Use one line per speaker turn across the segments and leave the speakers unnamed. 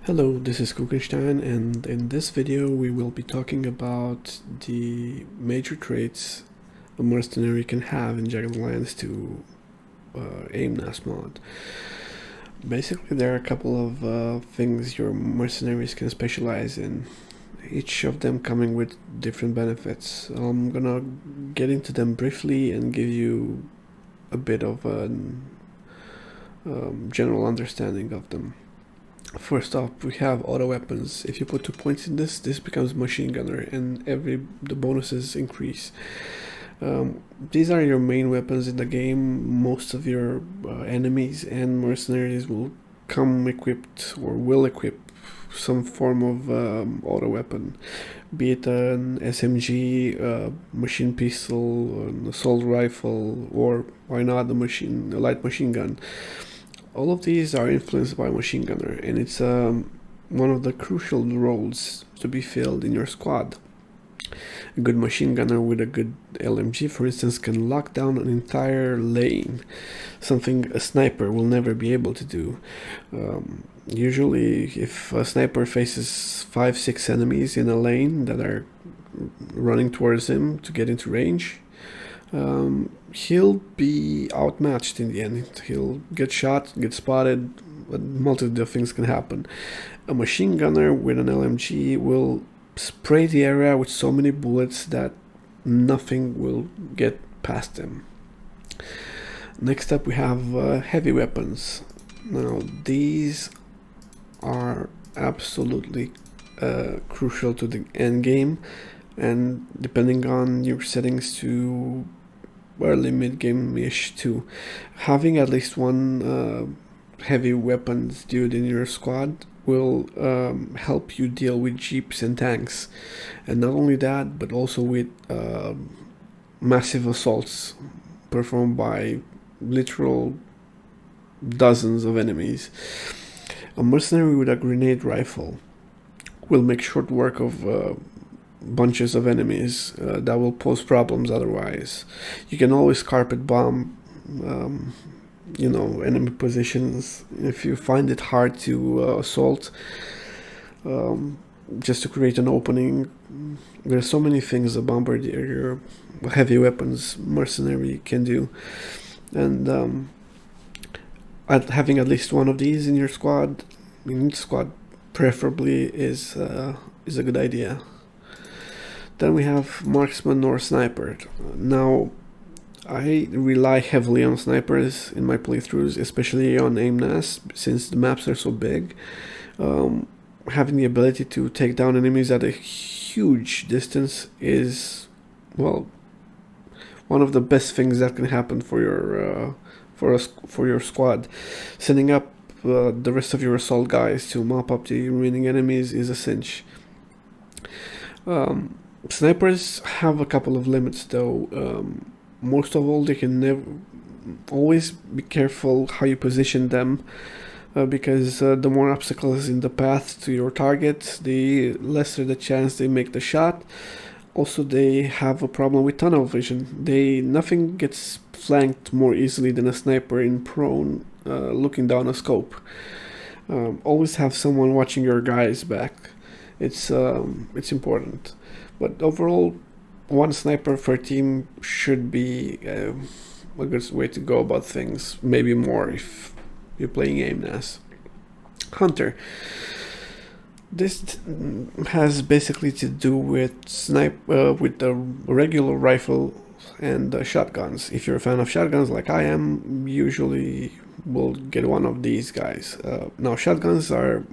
Hello, this is Kuchenstein, and in this video we will be talking about the major traits a mercenary can have in Jagged Alliance to Aimnas mod. Basically, there are a couple of things your mercenaries can specialize in, each of them coming with different benefits. I'm gonna get into them briefly and give you a bit of a general understanding of them. First off, we have auto weapons. If you put 2 points in this becomes machine gunner, and the bonuses increase. These are your main weapons in the game. Most of your enemies and mercenaries will come equipped or will equip some form of auto weapon, be it an SMG, machine pistol, an assault rifle, or why not a light machine gun. All of these are influenced by machine gunner, and it's one of the crucial roles to be filled in your squad. A good machine gunner with a good LMG, for instance, can lock down an entire lane, something a sniper will never be able to do. Usually, if a sniper faces 5-6 enemies in a lane that are running towards him to get into range, he'll be outmatched in the end. He'll get shot, get spotted, multiple things can happen. A machine gunner with an LMG will spray the area with so many bullets that nothing will get past him. Next up we have heavy weapons. Now these are absolutely crucial to the end game, and depending on your settings to early mid-game-ish too. Having at least one heavy weapons dude in your squad will help you deal with jeeps and tanks, and not only that, but also with massive assaults performed by literal dozens of enemies. A mercenary with a grenade rifle will make short work of bunches of enemies that will pose problems otherwise. You can always carpet bomb enemy positions if you find it hard to assault, just to create an opening. There's so many things a bombardier, heavy weapons mercenary can do, and having at least one of these in your squad, preferably, is a good idea. Then we have Marksman or Sniper. Now, I rely heavily on snipers in my playthroughs, especially on Aimnas, since the maps are so big. Having the ability to take down enemies at a huge distance is, well, one of the best things that can happen for your squad. Sending up the rest of your assault guys to mop up the remaining enemies is a cinch. Snipers have a couple of limits though. Most of all, they can always be careful how you position them, because the more obstacles in the path to your target, the lesser the chance they make the shot. Also, they have a problem with tunnel vision. Nothing gets flanked more easily than a sniper in prone, looking down a scope. Always have someone watching your guys back. It's important. But overall, one sniper per team should be a good way to go about things. Maybe more if you're playing Aimnas. Hunter. This has basically to do with with the regular rifle and shotguns. If you're a fan of shotguns like I am, usually will get one of these guys. Now, shotguns are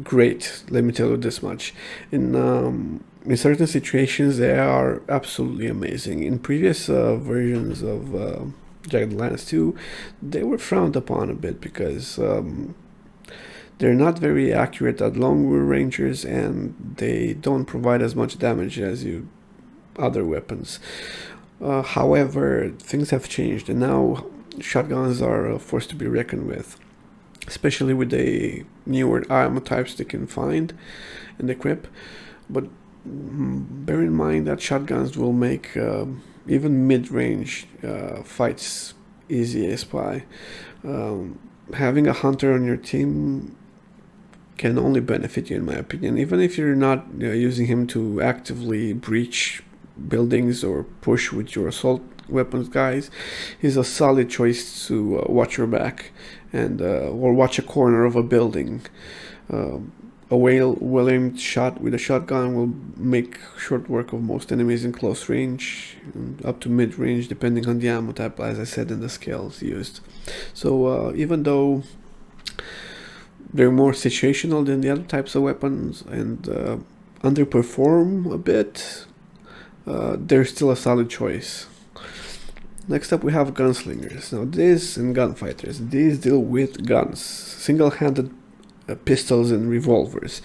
great, let me tell you this much. In certain situations, they are absolutely amazing. In previous versions of Jagged Alliance 2, they were frowned upon a bit because they're not very accurate at long ranges, and they don't provide as much damage as other weapons. However, things have changed, and now shotguns are a force to be reckoned with, especially with the newer ammo types they can find and equip. But bear in mind that shotguns will make even mid-range fights easy as pie. having a hunter on your team can only benefit you, in my opinion, even if you're not using him to actively breach buildings or push with your assault weapons guys. He's a solid choice to watch your back and or watch a corner of a building. A well-aimed shot with a shotgun will make short work of most enemies in close range, up to mid-range, depending on the ammo type, as I said, and the skills used. So even though they're more situational than the other types of weapons and underperform a bit, they're still a solid choice. Next up we have gunslingers. Now these and gunfighters, these deal with guns, single-handed pistols and revolvers.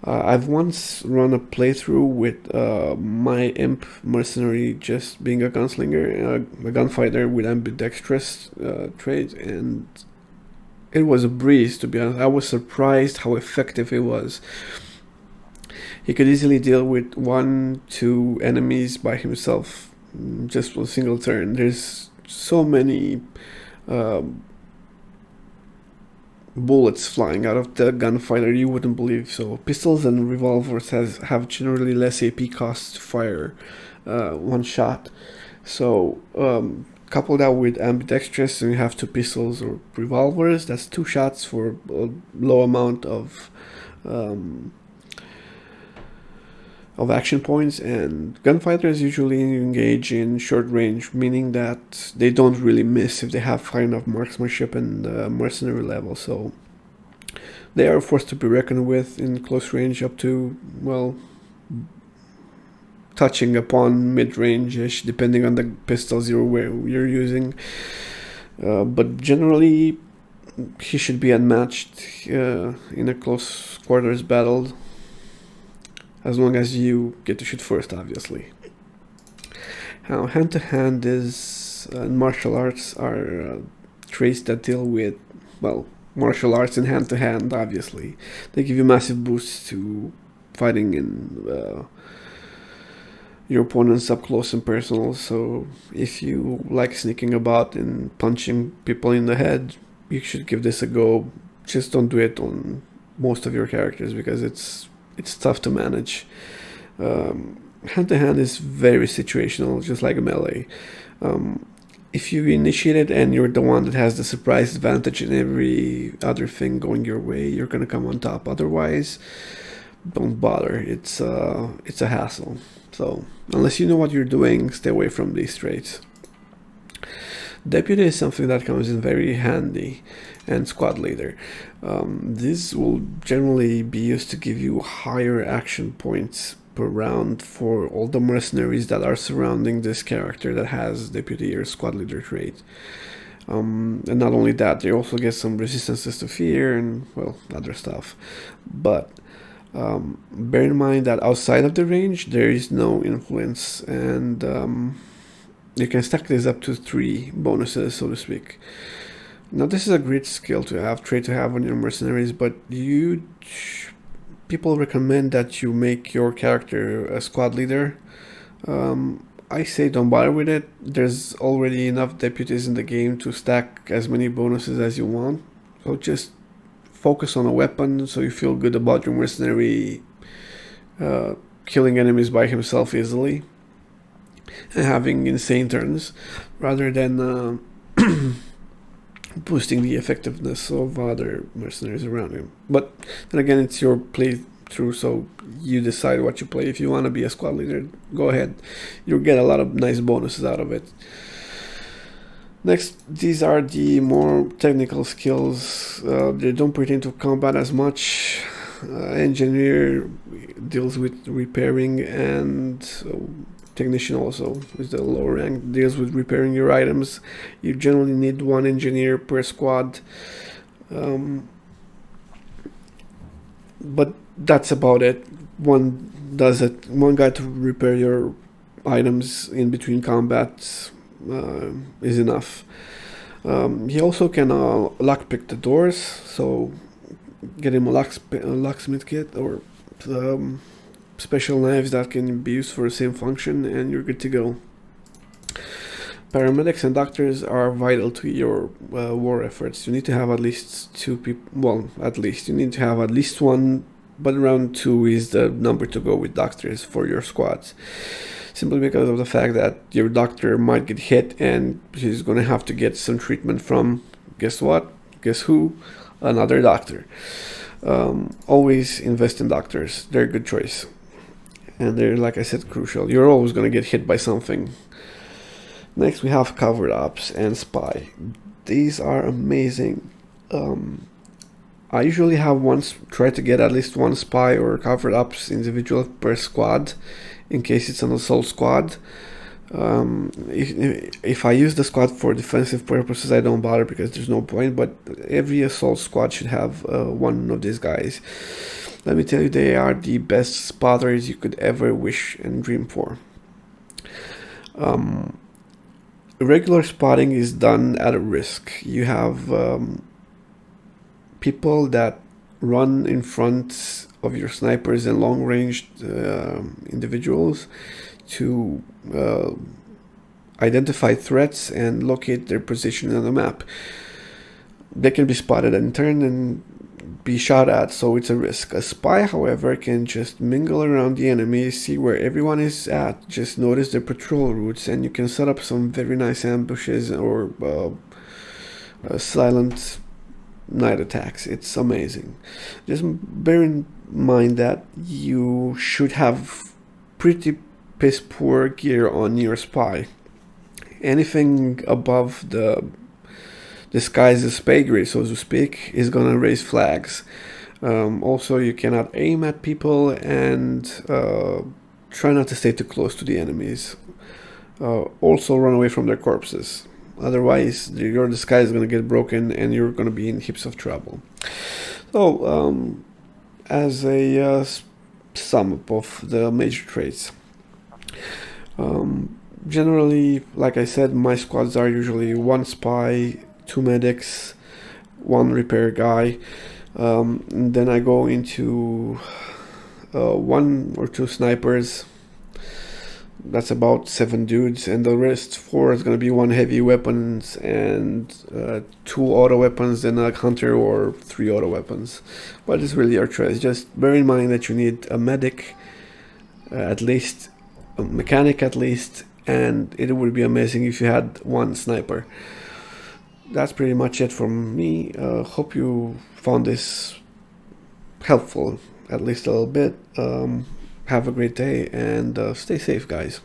I've once run a playthrough with my imp mercenary just being a gunslinger, a gunfighter with ambidextrous trait, and it was a breeze, to be honest. I was surprised how effective it was. He could easily deal with 1-2 enemies by himself, just with a single turn. There's so many bullets flying out of the gunfighter, you wouldn't believe. So pistols and revolvers have generally less AP costs to fire one shot. So couple that with ambidextrous, and you have 2 pistols or revolvers. That's 2 shots for a low amount of action points. And gunfighters usually engage in short range, meaning that they don't really miss if they have high enough marksmanship and mercenary level. So they are a force to be reckoned with in close range, up to, well, touching upon mid-range-ish, depending on the pistols you're using. But generally, he should be unmatched in a close quarters battle, as long as you get to shoot first, obviously. Now, hand-to-hand is martial arts are traits that deal with, well, martial arts and hand-to-hand, obviously. They give you massive boosts to fighting in your opponents up close and personal. So if you like sneaking about and punching people in the head, you should give this a go. Just don't do it on most of your characters, because it's tough to manage. Hand-to-hand is very situational, just like a melee. If you initiate it and you're the one that has the surprise advantage in every other thing going your way, you're gonna come on top. Otherwise, don't bother. It's a hassle. So unless you know what you're doing, stay away from these traits. Deputy is something that comes in very handy, and squad leader. This will generally be used to give you higher action points per round for all the mercenaries that are surrounding this character that has deputy or squad leader trait. And not only that, they also get some resistances to fear and, well, other stuff. But bear in mind that outside of the range there is no influence, and you can stack this up to 3 bonuses, so to speak. Now this is a great skill to have, trait to have on your mercenaries, but people recommend that you make your character a squad leader. I say don't bother with it. There's already enough deputies in the game to stack as many bonuses as you want, so just focus on a weapon so you feel good about your mercenary killing enemies by himself easily and having insane turns, rather than boosting the effectiveness of other mercenaries around him. But then again, it's your playthrough, so you decide what you play. If you want to be a squad leader, go ahead. You'll get a lot of nice bonuses out of it. Next, these are the more technical skills. They don't pertain to combat as much. Engineer deals with repairing, and technician also is the lower rank, deals with repairing your items. You generally need 1 engineer per squad. But that's about it. One guy to repair your items in between combats is enough. He also can lockpick the doors, so get him a locksmith kit or special knives that can be used for the same function, and you're good to go. Paramedics and doctors are vital to your war efforts. You need to have at least 2 people. Well, at least you need to have at least 1, but around 2 is the number to go with doctors for your squads. Simply because of the fact that your doctor might get hit and he's going to have to get some treatment from, guess what? Guess who? Another doctor. Always invest in doctors. They're a good choice. And they're, like I said, crucial. You're always going to get hit by something. Next, we have Covert Ops and Spy. These are amazing. I usually have try to get at least 1 Spy or Covert Ops individual per squad, in case it's an assault squad. If I use the squad for defensive purposes, I don't bother because there's no point, but every assault squad should have 1 of these guys. Let me tell you, they are the best spotters you could ever wish and dream for. Regular spotting is done at a risk. You have people that run in front of your snipers and long-range individuals to identify threats and locate their position on the map. They can be spotted in turn and be shot at, so it's a risk. A spy, however, can just mingle around the enemy, see where everyone is at, just notice their patrol routes, and you can set up some very nice ambushes or silent night attacks. It's amazing. Just bear in mind that you should have pretty piss poor gear on your spy. Anything above the disguises pay grade, so to speak, is gonna raise flags. Also, you cannot aim at people and try not to stay too close to the enemies. Also, run away from their corpses. Otherwise, your disguise is gonna get broken and you're gonna be in heaps of trouble. So, as a sum up of the major traits. Generally, like I said, my squads are usually 1 spy, 2 medics, 1 repair guy. Then I go into 1 or 2 snipers. That's about 7 dudes, and the rest 4 is going to be 1 heavy weapons and 2 auto weapons, and a hunter or 3 auto weapons. But it's really your choice. Just bear in mind that you need a medic, at least a mechanic at least, and it would be amazing if you had 1 sniper. That's pretty much it from me. Hope you found this helpful, at least a little bit. Have a great day and stay safe, guys.